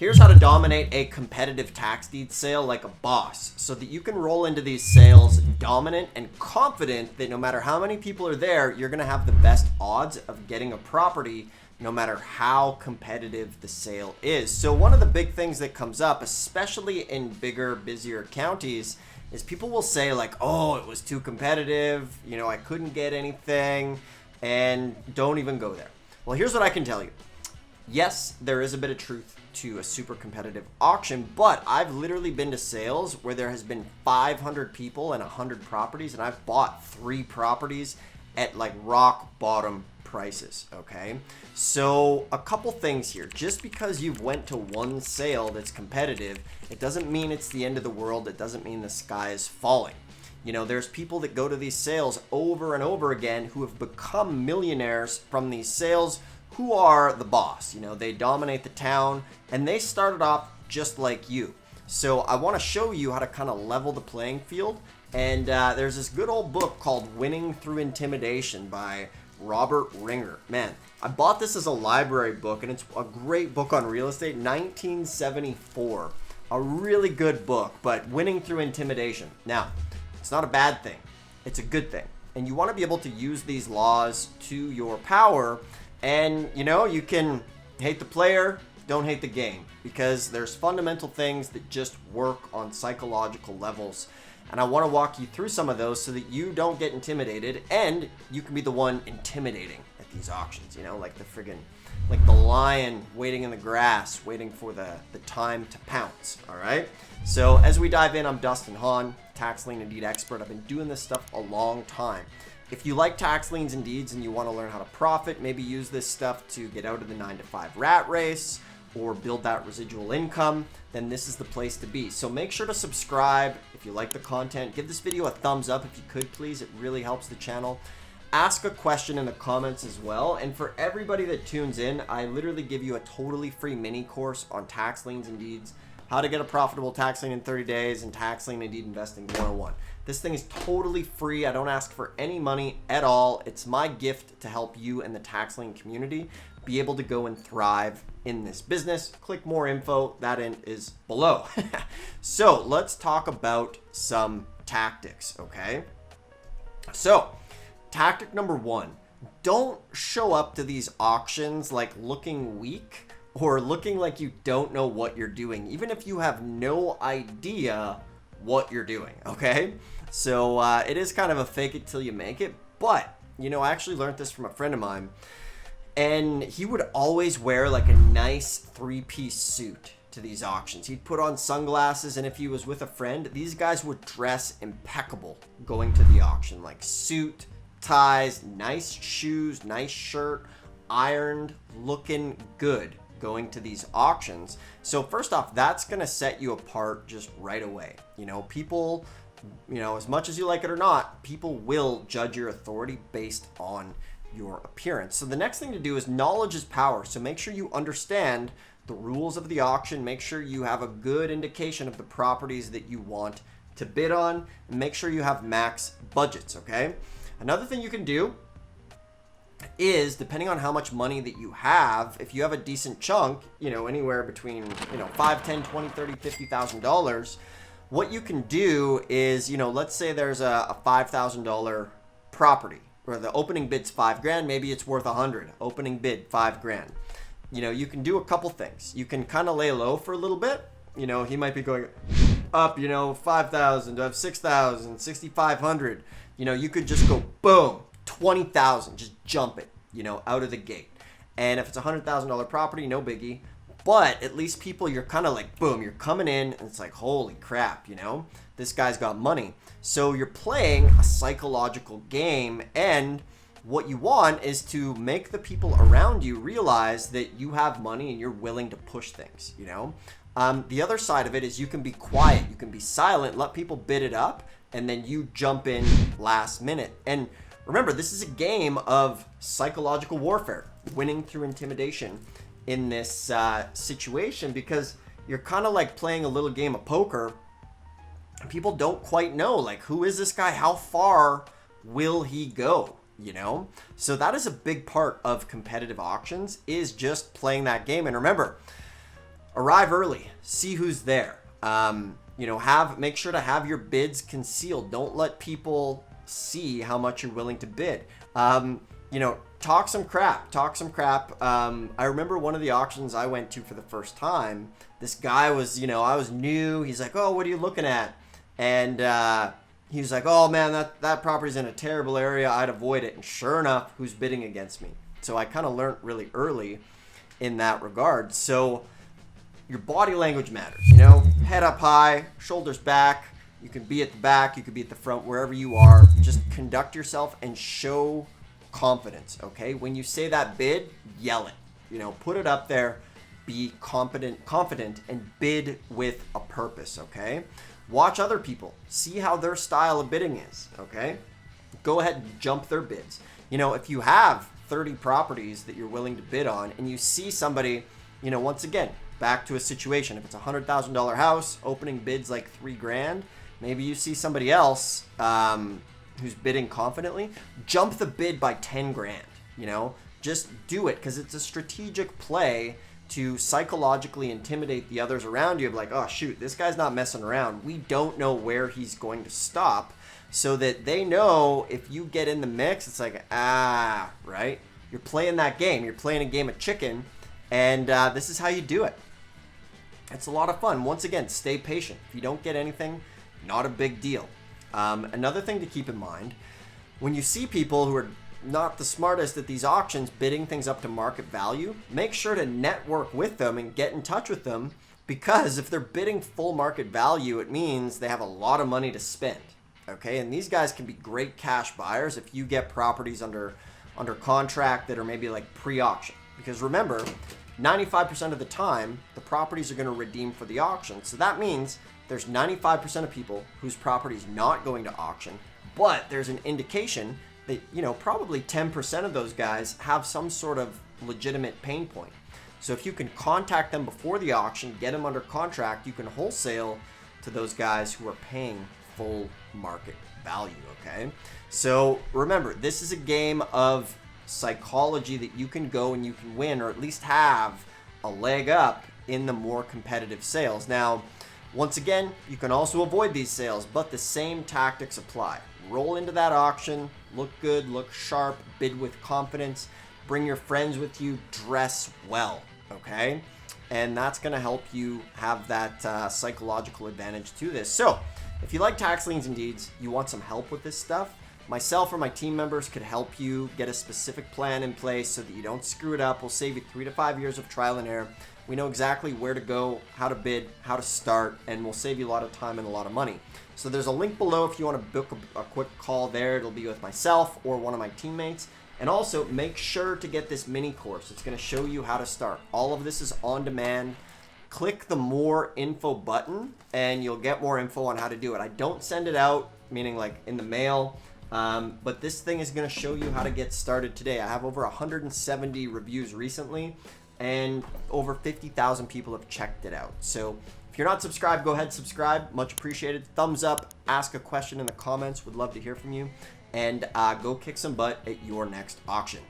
Here's how to dominate a competitive tax deed sale like a boss, so that you can roll into these sales dominant and confident that no matter how many people are there, you're going to have the best odds of getting a property no matter how competitive the sale is. So one of the big things that comes up, especially in bigger, busier counties, is people will say like, oh, it was too competitive, I couldn't get anything, and don't even go there. Well, here's what I can tell you. Yes, there is a bit of truth to a super competitive auction, but I've literally been to sales where there has been 500 people and 100 properties, and I've bought 3 properties at like rock bottom prices, okay? So a couple things here. Just because you've went to one sale that's competitive, it doesn't mean it's the end of the world. It doesn't mean the sky is falling. There's people that go to these sales over and over again who have become millionaires from these sales, who are the boss. They dominate the town, and they started off just like you. So I want to show you how to kind of level the playing field. And there's this good old book called Winning Through Intimidation by Robert Ringer. Man, I bought this as a library book, and it's a great book on real estate, 1974. A really good book, but Winning Through Intimidation. Now, it's not a bad thing. It's a good thing. And you want to be able to use these laws to your power. And, you can hate the player, don't hate the game, because there's fundamental things that just work on psychological levels. And I want to walk you through some of those so that you don't get intimidated and you can be the one intimidating at these auctions, like the lion waiting in the grass, waiting for the time to pounce, all right? So as we dive in, I'm Dustin Hahn, tax lien and deed expert. I've been doing this stuff a long time. If you like tax liens and deeds and you want to learn how to profit, maybe use this stuff to get out of the 9-to-5 rat race or build that residual income, then this is the place to be. So make sure to subscribe if you like the content. Give this video a thumbs up if you could, please. It really helps the channel. Ask a question in the comments as well. And for everybody that tunes in, I literally give you a totally free mini course on tax liens and deeds, how to get a profitable tax lien in 30 days, and tax lien and deed investing 101. This thing is totally free. I don't ask for any money at all. It's my gift to help you and the tax lien community be able to go and thrive in this business. Click more info. That is below. So let's talk about some tactics, okay? So tactic number 1, don't show up to these auctions like looking weak or looking like you don't know what you're doing, even if you have no idea what you're doing, okay? So it is kind of a fake it till you make it, but I actually learned this from a friend of mine, and he would always wear like a nice 3-piece suit to these auctions. He'd put on sunglasses, and if he was with a friend, these guys would dress impeccable going to the auction, like suit, ties, nice shoes, nice shirt, ironed, looking good going to these auctions. So first off, that's going to set you apart just right away. People, as much as you like it or not, people will judge your authority based on your appearance. So the next thing to do is knowledge is power. So make sure you understand the rules of the auction. Make sure you have a good indication of the properties that you want to bid on, and make sure you have max budgets, okay? Another thing you can do is, depending on how much money that you have, if you have a decent chunk, anywhere between, $5, $10, $20, $30, $50,000, what you can do is, let's say there's a $5,000 property, or the opening bid's $5,000, maybe it's worth 100. Opening bid, $5,000. You can do a couple things. You can kind of lay low for a little bit. He might be going up, 5,000, to have 6,000, 6,500. You could just go boom, 20,000, just jump it, out of the gate. And if it's a $100,000 property, no biggie. But at least people, you're kind of like, boom, you're coming in, and it's like, holy crap, this guy's got money. So you're playing a psychological game, and what you want is to make the people around you realize that you have money and you're willing to push things, The other side of it is you can be quiet, you can be silent, let people bid it up, and then you jump in last minute. And remember, this is a game of psychological warfare, winning through intimidation in this situation, because you're kind of like playing a little game of poker. People don't quite know, like, who is this guy? How far will he go? So that is a big part of competitive auctions, is just playing that game. And remember, Arrive early. See who's there. Make sure to have your bids concealed. Don't let people see how much you're willing to bid. Talk some crap. I remember one of the auctions I went to for the first time. This guy was, I was new. He's like, "Oh, what are you looking at?" And he was like, "Oh man, that property's in a terrible area. I'd avoid it." And sure enough, who's bidding against me? So I kind of learned really early in that regard. So your body language matters, head up high, shoulders back. You can be at the back, you could be at the front, wherever you are. Just conduct yourself and show confidence, okay? When you say that bid, yell it, put it up there, be confident, and bid with a purpose, okay? Watch other people, see how their style of bidding is, okay? Go ahead and jump their bids. If you have 30 properties that you're willing to bid on and you see somebody, once again, back to a situation. If it's a $100,000 house, opening bids like $3,000, maybe you see somebody else who's bidding confidently, jump the bid by $10,000. Just do it, because it's a strategic play to psychologically intimidate the others around you of like, oh shoot, this guy's not messing around. We don't know where he's going to stop, so that they know if you get in the mix, it's like, right? You're playing that game. You're playing a game of chicken, and this is how you do it. It's a lot of fun. Once again, stay patient. If you don't get anything, not a big deal. Another thing to keep in mind, when you see people who are not the smartest at these auctions bidding things up to market value, make sure to network with them and get in touch with them, because if they're bidding full market value, it means they have a lot of money to spend. Okay, and these guys can be great cash buyers if you get properties under contract that are maybe like pre-auction. Because remember, 95% of the time, the properties are going to redeem for the auction. So that means there's 95% of people whose property is not going to auction, but there's an indication that, probably 10% of those guys have some sort of legitimate pain point. So if you can contact them before the auction, get them under contract, you can wholesale to those guys who are paying full market value, okay? So remember, this is a game of psychology that you can go and you can win, or at least have a leg up in the more competitive sales. Now, once again, you can also avoid these sales, but the same tactics apply. Roll into that auction, look good, look sharp, bid with confidence, bring your friends with you, dress well, okay? And that's going to help you have that psychological advantage to this. So if you like tax liens and deeds, you want some help with this stuff, myself or my team members could help you get a specific plan in place so that you don't screw it up. We'll save you 3 to 5 years of trial and error. We know exactly where to go, how to bid, how to start, and we'll save you a lot of time and a lot of money. So there's a link below if you want to book a quick call there. It'll be with myself or one of my teammates. And also make sure to get this mini course. It's going to show you how to start. All of this is on demand. Click the more info button and you'll get more info on how to do it. I don't send it out, meaning like in the mail. But this thing is going to show you how to get started today. I have over 170 reviews recently, and over 50,000 people have checked it out. So if you're not subscribed, go ahead, subscribe. Much appreciated. Thumbs up, ask a question in the comments. Would love to hear from you. And go kick some butt at your next auction.